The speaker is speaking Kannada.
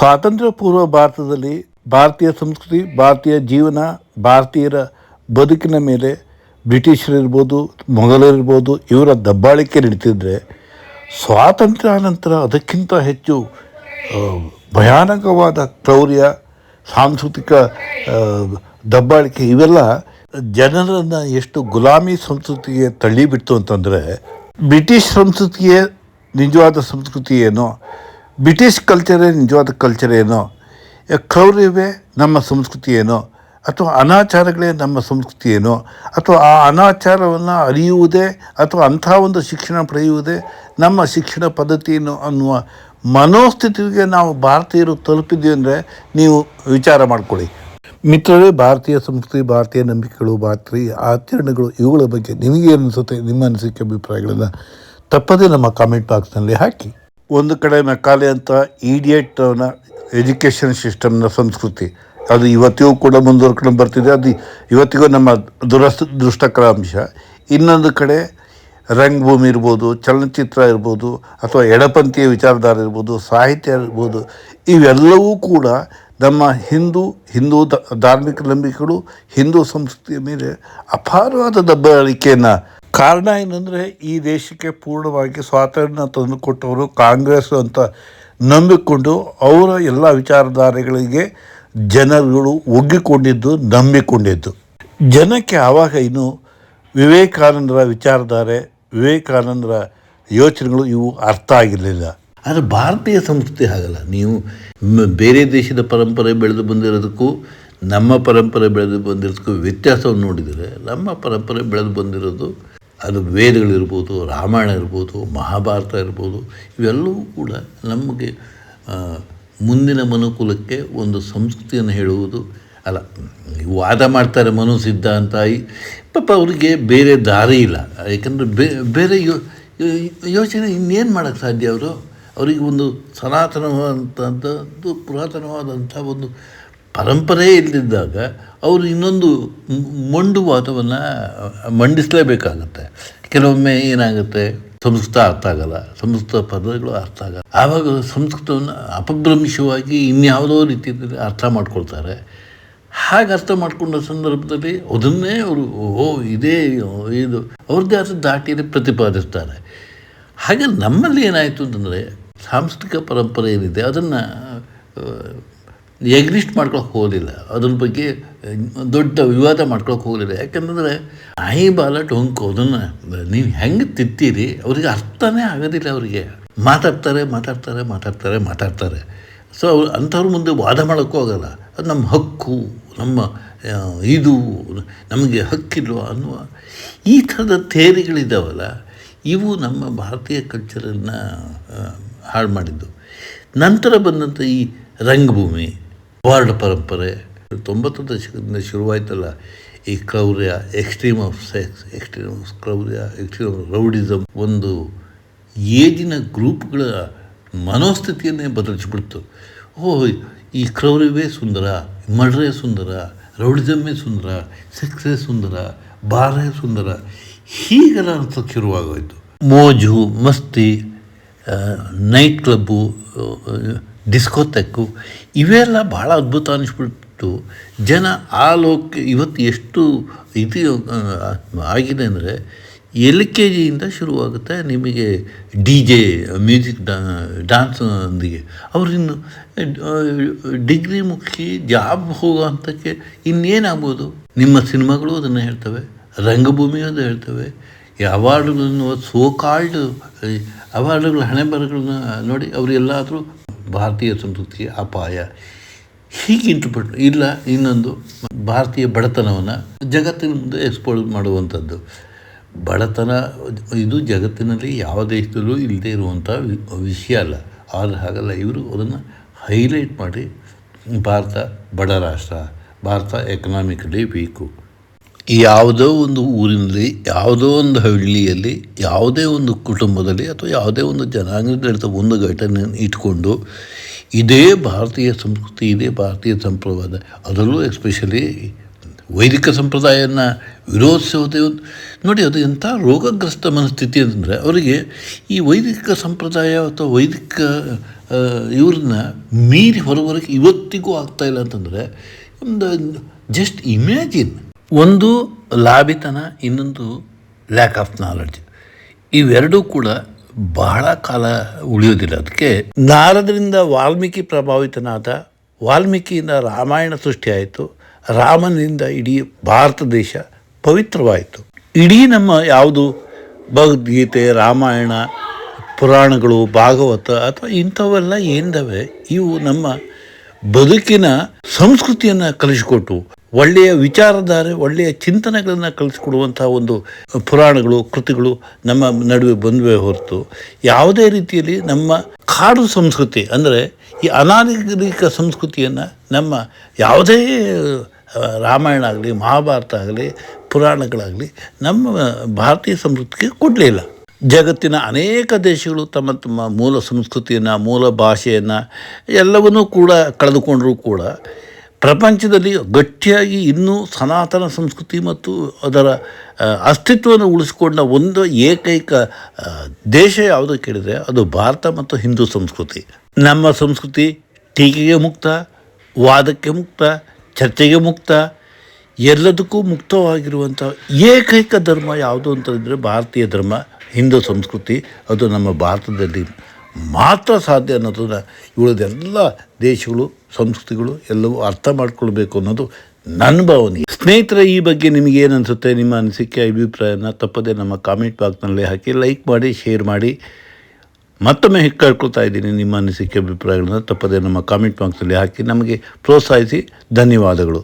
ಸ್ವಾತಂತ್ರ್ಯ ಪೂರ್ವ ಭಾರತದಲ್ಲಿ ಭಾರತೀಯ ಸಂಸ್ಕೃತಿ, ಭಾರತೀಯ ಜೀವನ, ಭಾರತೀಯರ ಬದುಕಿನ ಮೇಲೆ ಬ್ರಿಟಿಷರಿರ್ಬೋದು, ಮೊಘಲರಿರ್ಬೋದು ಇವರ ದಬ್ಬಾಳಿಕೆ ನಡೀತಿದ್ರೆ, ಸ್ವಾತಂತ್ರ್ಯ ನಂತರ ಅದಕ್ಕಿಂತ ಹೆಚ್ಚು ಭಯಾನಕವಾದ ಕ್ರೌರ್ಯ, ಸಾಂಸ್ಕೃತಿಕ ದಬ್ಬಾಳಿಕೆ ಇವೆಲ್ಲ ಜನರನ್ನು ಎಷ್ಟು ಗುಲಾಮಿ ಸಂಸ್ಕೃತಿಗೆ ತಳ್ಳಿಬಿಡ್ತು ಅಂತಂದರೆ, ಬ್ರಿಟಿಷ್ ಸಂಸ್ಕೃತಿಯೇ ನಿಜವಾದ ಸಂಸ್ಕೃತಿ ಏನೋ, ಬ್ರಿಟಿಷ್ ಕಲ್ಚರೇ ನಿಜವಾದ ಕಲ್ಚರ್ ಏನೋ, ಕ್ರೌರ್ಯವೇ ನಮ್ಮ ಸಂಸ್ಕೃತಿ ಏನೋ, ಅಥವಾ ಅನಾಚಾರಗಳೇ ನಮ್ಮ ಸಂಸ್ಕೃತಿ ಏನೋ, ಅಥವಾ ಆ ಅನಾಚಾರವನ್ನು ಅರಿಯುವುದೇ ಅಥವಾ ಅಂಥ ಒಂದು ಶಿಕ್ಷಣ ಪಡೆಯುವುದೇ ನಮ್ಮ ಶಿಕ್ಷಣ ಪದ್ಧತಿ ಅನ್ನುವ ಮನೋಸ್ಥಿತಿಗೆ ನಾವು ಭಾರತೀಯರು ತಲುಪಿದ್ದೀವಿ ಅಂದರೆ ನೀವು ವಿಚಾರ ಮಾಡಿಕೊಳ್ಳಿ. ಮಿತ್ರರೇ, ಭಾರತೀಯ ಸಂಸ್ಕೃತಿ, ಭಾರತೀಯ ನಂಬಿಕೆಗಳು, ಭಾರತೀಯ ಆಚರಣೆಗಳು ಇವುಗಳ ಬಗ್ಗೆ ನಿಮಗೆ ಅನಿಸುತ್ತೆ? ನಿಮ್ಮ ಅನಿಸಿಕೆ ಅಭಿಪ್ರಾಯಗಳನ್ನು ತಪ್ಪದೇ ನಮ್ಮ ಕಾಮೆಂಟ್ ಬಾಕ್ಸ್ನಲ್ಲಿ ಹಾಕಿ. ಒಂದು ಕಡೆ ಮೆಕಾಲೆ ಅಂತ ಈಡಿಯೇಟ್ನ ಎಜುಕೇಷನ್ ಸಿಸ್ಟಮ್ನ ಸಂಸ್ಕೃತಿ ಅದು ಇವತ್ತಿಗೂ ಕೂಡ ಮುಂದುವರ್ಕೊಂಡು ಬರ್ತಿದೆ. ಅದು ಇವತ್ತಿಗೂ ನಮ್ಮ ದುರದೃಷ್ಟಕರ ಅಂಶ. ಇನ್ನೊಂದು ಕಡೆ ರಂಗಭೂಮಿ ಇರ್ಬೋದು, ಚಲನಚಿತ್ರ ಇರ್ಬೋದು, ಅಥವಾ ಎಡಪಂಥೀಯ ವಿಚಾರಧಾರೆ ಇರ್ಬೋದು, ಸಾಹಿತ್ಯ ಇರ್ಬೋದು, ಇವೆಲ್ಲವೂ ಕೂಡ ನಮ್ಮ ಹಿಂದೂ ಧಾರ್ಮಿಕ ನಂಬಿಕೆಗಳು, ಹಿಂದೂ ಸಂಸ್ಕೃತಿಯ ಮೇಲೆ ಅಪಾರವಾದ ದಬ್ಬಾಳಿಕೆಯನ್ನು. ಕಾರಣ ಏನಂದರೆ, ಈ ದೇಶಕ್ಕೆ ಪೂರ್ಣವಾಗಿ ಸ್ವಾತಂತ್ರ್ಯ ತಂದುಕೊಟ್ಟವರು ಕಾಂಗ್ರೆಸ್ ಅಂತ ನಂಬಿಕೊಂಡು ಅವರ ಎಲ್ಲ ವಿಚಾರಧಾರೆಗಳಿಗೆ ಜನರುಗಳು ಒಗ್ಗಿಕೊಂಡಿದ್ದು, ನಂಬಿಕೊಂಡಿದ್ದು. ಜನಕ್ಕೆ ಆವಾಗ ಇನ್ನು ವಿವೇಕಾನಂದರ ವಿಚಾರಧಾರೆ, ವಿವೇಕಾನಂದರ ಯೋಚನೆಗಳು ಇವು ಅರ್ಥ ಆಗಿರಲಿಲ್ಲ. ಆದರೆ ಭಾರತೀಯ ಸಂಸ್ಕೃತಿ ಹಾಗಲ್ಲ. ನೀವು ಬೇರೆ ದೇಶದ ಪರಂಪರೆ ಬೆಳೆದು ಬಂದಿರೋದಕ್ಕೂ ನಮ್ಮ ಪರಂಪರೆ ಬೆಳೆದು ಬಂದಿರೋದಕ್ಕೂ ವ್ಯತ್ಯಾಸವನ್ನು ನೋಡಿದರೆ, ನಮ್ಮ ಪರಂಪರೆ ಬೆಳೆದು ಬಂದಿರೋದು ಅದು ವೇದಗಳಿರ್ಬೋದು, ರಾಮಾಯಣ ಇರ್ಬೋದು, ಮಹಾಭಾರತ ಇರ್ಬೋದು, ಇವೆಲ್ಲವೂ ಕೂಡ ನಮಗೆ ಮುಂದಿನ ಮನುಕುಲಕ್ಕೆ ಒಂದು ಸಂಸ್ಕೃತಿಯನ್ನು ಹೇಳುವುದು ಅಲ್ಲ. ವಾದ ಮಾಡ್ತಾರೆ ಮನು ಸಿದ್ಧಾಂತ, ಪಾಪ ಅವರಿಗೆ ಬೇರೆ ದಾರಿ ಇಲ್ಲ. ಯಾಕಂದರೆ ಬೇರೆ ಯೋಚನೆ ಇನ್ನೇನು ಮಾಡೋಕ್ಕೆ ಸಾಧ್ಯ? ಅವರಿಗೆ ಒಂದು ಸನಾತನವಾದಂಥದ್ದು, ಪುರಾತನವಾದಂಥ ಒಂದು ಪರಂಪರೆ ಇಲ್ಲದಿದ್ದಾಗ ಅವರು ಇನ್ನೊಂದು ಮೊಂಡುವಾದವನ್ನು ಮಂಡಿಸಲೇಬೇಕಾಗತ್ತೆ. ಕೆಲವೊಮ್ಮೆ ಏನಾಗುತ್ತೆ, ಸಂಸ್ಕೃತ ಅರ್ಥ ಆಗಲ್ಲ, ಸಂಸ್ಕೃತ ಪದಗಳು ಅರ್ಥ ಆಗಲ್ಲ. ಆವಾಗ ಸಂಸ್ಕೃತವನ್ನು ಅಪಭ್ರಂಶವಾಗಿ ಇನ್ಯಾವುದೋ ರೀತಿಯಲ್ಲಿ ಅರ್ಥ ಮಾಡ್ಕೊಳ್ತಾರೆ. ಹಾಗೆ ಅರ್ಥ ಮಾಡಿಕೊಂಡ ಸಂದರ್ಭದಲ್ಲಿ ಅದನ್ನೇ ಅವರು ಇದೇ ಇದು ಅವ್ರದ್ದೇ ಆದ ದಾಟಿಯಲ್ಲಿ ಪ್ರತಿಪಾದಿಸ್ತಾರೆ. ಹಾಗೆ ನಮ್ಮಲ್ಲಿ ಏನಾಯಿತು ಅಂತಂದರೆ, ಸಾಂಸ್ಕೃತಿಕ ಪರಂಪರೆ ಏನಿದೆ ಅದನ್ನು ಎಗ್ರಿಸ್ಟ್ ಮಾಡ್ಕೊಳಕ್ಕೆ ಹೋಗಲಿಲ್ಲ, ಅದ್ರ ಬಗ್ಗೆ ದೊಡ್ಡ ವಿವಾದ ಮಾಡ್ಕೊಳಕ್ಕೆ ಹೋಗಲಿಲ್ಲ. ಯಾಕಂತಂದರೆ ನಾಯಿ ಬಾಲ ಟೊಂಕು, ಅದನ್ನು ನೀವು ಹೆಂಗೆ ತಿತ್ತೀರಿ ಅವರಿಗೆ ಅರ್ಥನೇ ಆಗೋದಿಲ್ಲ. ಅವರಿಗೆ ಮಾತಾಡ್ತಾರೆ. ಸೊ ಅಂಥವ್ರ ಮುಂದೆ ವಾದ ಮಾಡೋಕ್ಕೂ ಆಗೋಲ್ಲ. ಅದು ನಮ್ಮ ಹಕ್ಕು, ನಮ್ಮ ಇದು ನಮಗೆ ಹಕ್ಕಿಲ್ವ ಅನ್ನುವ ಈ ಥರದ ಥೇರಿಗಳಿದ್ದಾವಲ್ಲ, ಇವು ನಮ್ಮ ಭಾರತೀಯ ಕಲ್ಚರನ್ನು ಹಾಳು ಮಾಡಿದ್ದು. ನಂತರ ಬಂದಂಥ ಈ ರಂಗಭೂಮಿ, ವಾರ್ಡ್ ಪರಂಪರೆ 90ರ ದಶಕದಿಂದ ಶುರುವಾಯ್ತಲ್ಲ, ಈ ಕ್ರೌರ್ಯ, extreme of sex, extreme of ಕ್ರೌರ್ಯ, ಎಕ್ಸ್ಟ್ರೀಮ್ ಆಫ್ ರೌಡಿಸಮ್, ಒಂದು ಏಜಿನ ಗ್ರೂಪ್ಗಳ ಮನೋಸ್ಥಿತಿಯನ್ನೇ ಬದಲಿಸಿಬಿಡ್ತು. ಈ ಕ್ರೌರ್ಯವೇ ಸುಂದರ, ಮರ್ಡ್ರೇ ಸುಂದರ, ರೌಡಿಸಮ್ಮೇ ಸುಂದರ, ಸೆಕ್ಸೇ ಸುಂದರ, ಬಾರೇ ಸುಂದರ, ಹೀಗೆಲ್ಲ ಅನ್ಸೋಕ್ಕೆ ಶುರುವಾಗೋಯ್ತು. ಮೋಜು ಮಸ್ತಿ, ನೈಟ್ ಕ್ಲಬ್ಬು, ಡಿಸ್ಕೋತೆಕ್ಕು ಇವೆಲ್ಲ ಭಾಳ ಅದ್ಭುತ ಅನ್ನಿಸ್ಬಿಟ್ಟು ಜನ ಆ ಲೋಕ ಇವತ್ತು ಎಷ್ಟು ಇದು ಆಗಿದೆ ಅಂದರೆ, LKGಯಿಂದ ಶುರುವಾಗುತ್ತೆ ನಿಮಗೆ DJ ಮ್ಯೂಸಿಕ್ ಡ್ಯಾನ್ಸ್ನೊಂದಿಗೆ. ಅವರಿನ್ನು ಡಿಗ್ರಿ ಮುಗಿಸಿ ಜಾಬ್ ಹೋಗೋ ಹಂತಕ್ಕೆ ಇನ್ನೇನಾಗ್ಬೋದು? ನಿಮ್ಮ ಸಿನಿಮಾಗಳು ಅದನ್ನು ಹೇಳ್ತವೆ, ರಂಗಭೂಮಿಯು ಅದು ಹೇಳ್ತವೆ. ಈ ಅವಾರ್ಡ್ಗಳನ್ನು, ಸೋಕಾಲ್ಡ್ ಅವಾರ್ಡ್ಗಳ ಹಣೆಬರಗಳನ್ನ ನೋಡಿ ಅವರೆಲ್ಲಾದರೂ ಭಾರತೀಯ ಸಂಸ್ಕೃತಿಗೆ ಅಪಾಯ ಹೀಗೆ ಇಂಟರ್ಪ್ರಿಟ್ ಇಲ್ಲ. ಇನ್ನೊಂದು, ಭಾರತೀಯ ಬಡತನವನ್ನು ಜಗತ್ತಿನ ಮುಂದೆ ಎಕ್ಸ್ಪೋಸ್ ಮಾಡುವಂಥದ್ದು. ಬಡತನ ಇದು ಜಗತ್ತಿನಲ್ಲಿ ಯಾವ ದೇಶದಲ್ಲೂ ಇಲ್ಲದೆ ಇರುವಂಥ ವಿಷಯ ಅಲ್ಲ. ಆದರೆ ಹಾಗಲ್ಲ, ಇವರು ಅದನ್ನು ಹೈಲೈಟ್ ಮಾಡಿ ಭಾರತ ಬಡ ರಾಷ್ಟ್ರ, ಭಾರತ ಎಕನಾಮಿಕಲಿ ವೀಕು. ಯಾವುದೋ ಒಂದು ಊರಿನಲ್ಲಿ, ಯಾವುದೋ ಒಂದು ಹಳ್ಳಿಯಲ್ಲಿ, ಯಾವುದೇ ಒಂದು ಕುಟುಂಬದಲ್ಲಿ ಅಥವಾ ಯಾವುದೇ ಒಂದು ಜನಾಂಗದ ಒಂದು ಘಟನೆಯನ್ನು ಇಟ್ಕೊಂಡು ಇದೇ ಭಾರತೀಯ ಸಂಸ್ಕೃತಿ, ಇದೇ ಭಾರತೀಯ ಸಂಪ್ರದಾಯ, ಅದರಲ್ಲೂ ಎಸ್ಪೆಷಲಿ ವೈದಿಕ ಸಂಪ್ರದಾಯವನ್ನು ವಿರೋಧಿಸೋದೇ ಒಂದು ನೋಡಿ, ಅದು ಎಂಥ ರೋಗಗ್ರಸ್ತ ಮನಸ್ಥಿತಿ ಅಂತಂದರೆ ಅವರಿಗೆ ಈ ವೈದಿಕ ಸಂಪ್ರದಾಯ ಅಥವಾ ವೈದಿಕ ಇವ್ರನ್ನ ಮೀರಿ ಹೊರಗೆ ಇವತ್ತಿಗೂ ಆಗ್ತಾಯಿಲ್ಲ ಅಂತಂದರೆ ಒಂದು ಜಸ್ಟ್ ಇಮ್ಯಾಜಿನ್. ಒಂದು ಲಾಭಿತನ, ಇನ್ನೊಂದು ಲ್ಯಾಕ್ ಆಫ್ ನಾಲೆಡ್ಜ್. ಇವೆರಡೂ ಕೂಡ ಬಹಳ ಕಾಲ ಉಳಿಯೋದಿಲ್ಲ. ಅದಕ್ಕೆ ನಾರದರಿಂದ ವಾಲ್ಮೀಕಿ ಪ್ರಭಾವಿತನಾದ, ವಾಲ್ಮೀಕಿಯಿಂದ ರಾಮಾಯಣ ಸೃಷ್ಟಿಯಾಯಿತು, ರಾಮನಿಂದ ಇಡೀ ಭಾರತ ದೇಶ ಪವಿತ್ರವಾಯಿತು. ಇಡೀ ನಮ್ಮ ಯಾವುದು ಭಗವದ್ಗೀತೆ, ರಾಮಾಯಣ, ಪುರಾಣಗಳು, ಭಾಗವತ ಅಥವಾ ಇಂಥವೆಲ್ಲ ಏನಿದ್ದಾವೆ ಇವು ನಮ್ಮ ಬದುಕಿನ ಸಂಸ್ಕೃತಿಯನ್ನು ಕಲಿಸಿಕೊಟ್ಟು ಒಳ್ಳೆಯ ವಿಚಾರಧಾರೆ, ಒಳ್ಳೆಯ ಚಿಂತನೆಗಳನ್ನು ಕಲಿಸಿಕೊಡುವಂಥ ಒಂದು ಪುರಾಣಗಳು, ಕೃತಿಗಳು ನಮ್ಮ ನಡುವೆ ಬಂದುವೆ ಹೊರತು ಯಾವುದೇ ರೀತಿಯಲ್ಲಿ ನಮ್ಮ ಕಾಡು ಸಂಸ್ಕೃತಿ ಅಂದರೆ ಈ ಅನಾಗರಿಕ ಸಂಸ್ಕೃತಿಯನ್ನು ನಮ್ಮ ಯಾವುದೇ ರಾಮಾಯಣ ಆಗಲಿ, ಮಹಾಭಾರತ ಆಗಲಿ, ಪುರಾಣಗಳಾಗಲಿ ನಮ್ಮ ಭಾರತೀಯ ಸಂಸ್ಕೃತಿಗೆ ಕೊಡಲಿಲ್ಲ. ಜಗತ್ತಿನ ಅನೇಕ ದೇಶಗಳು ತಮ್ಮ ತಮ್ಮ ಮೂಲ ಸಂಸ್ಕೃತಿಯನ್ನು, ಮೂಲ ಭಾಷೆಯನ್ನು ಎಲ್ಲವನ್ನೂ ಕೂಡ ಕಳೆದುಕೊಂಡರೂ ಕೂಡ ಪ್ರಪಂಚದಲ್ಲಿ ಗಟ್ಟಿಯಾಗಿ ಇನ್ನೂ ಸನಾತನ ಸಂಸ್ಕೃತಿ ಮತ್ತು ಅದರ ಅಸ್ತಿತ್ವವನ್ನು ಉಳಿಸಿಕೊಂಡ ಒಂದು ಏಕೈಕ ದೇಶ ಯಾವುದು ಕೇಳಿದರೆ ಅದು ಭಾರತ ಮತ್ತು ಹಿಂದೂ ಸಂಸ್ಕೃತಿ. ನಮ್ಮ ಸಂಸ್ಕೃತಿ ಟೀಕೆಗೆ ಮುಕ್ತ, ವಾದಕ್ಕೆ ಮುಕ್ತ, ಚರ್ಚೆಗೆ ಮುಕ್ತ, ಎಲ್ಲದಕ್ಕೂ ಮುಕ್ತವಾಗಿರುವಂಥ ಏಕೈಕ ಧರ್ಮ ಯಾವುದು ಅಂತಂದರೆ ಭಾರತೀಯ ಧರ್ಮ, ಹಿಂದೂ ಸಂಸ್ಕೃತಿ. ಅದು ನಮ್ಮ ಭಾರತದಲ್ಲಿ ಮಾತ್ರ ಸಾಧ್ಯ ಅನ್ನೋದನ್ನು ಉಳಿದೆಲ್ಲ ದೇಶಗಳು, ಸಂಸ್ಕೃತಿಗಳು ಎಲ್ಲವೂ ಅರ್ಥ ಮಾಡ್ಕೊಳ್ಬೇಕು ಅನ್ನೋದು ನನ್ನ ಭಾವನೆ. ಸ್ನೇಹಿತರೆ, ಈ ಬಗ್ಗೆ ನಿಮಗೆ ಏನು ಅನಿಸುತ್ತೆ? ನಿಮ್ಮ ಅನಿಸಿಕೆ, ಅಭಿಪ್ರಾಯನ ತಪ್ಪದೆ ನಮ್ಮ ಕಾಮೆಂಟ್ ಬಾಕ್ಸ್ನಲ್ಲಿ ಹಾಕಿ, ಲೈಕ್ ಮಾಡಿ, ಶೇರ್ ಮಾಡಿ. ಮತ್ತೊಮ್ಮೆ ಕೇಳ್ಕೊಳ್ತಾ ಇದ್ದೀನಿ, ನಿಮ್ಮ ಅನಿಸಿಕೆ ಅಭಿಪ್ರಾಯಗಳನ್ನ ತಪ್ಪದೆ ನಮ್ಮ ಕಾಮೆಂಟ್ ಬಾಕ್ಸ್ನಲ್ಲಿ ಹಾಕಿ ನಮಗೆ ಪ್ರೋತ್ಸಾಹಿಸಿ. ಧನ್ಯವಾದಗಳು.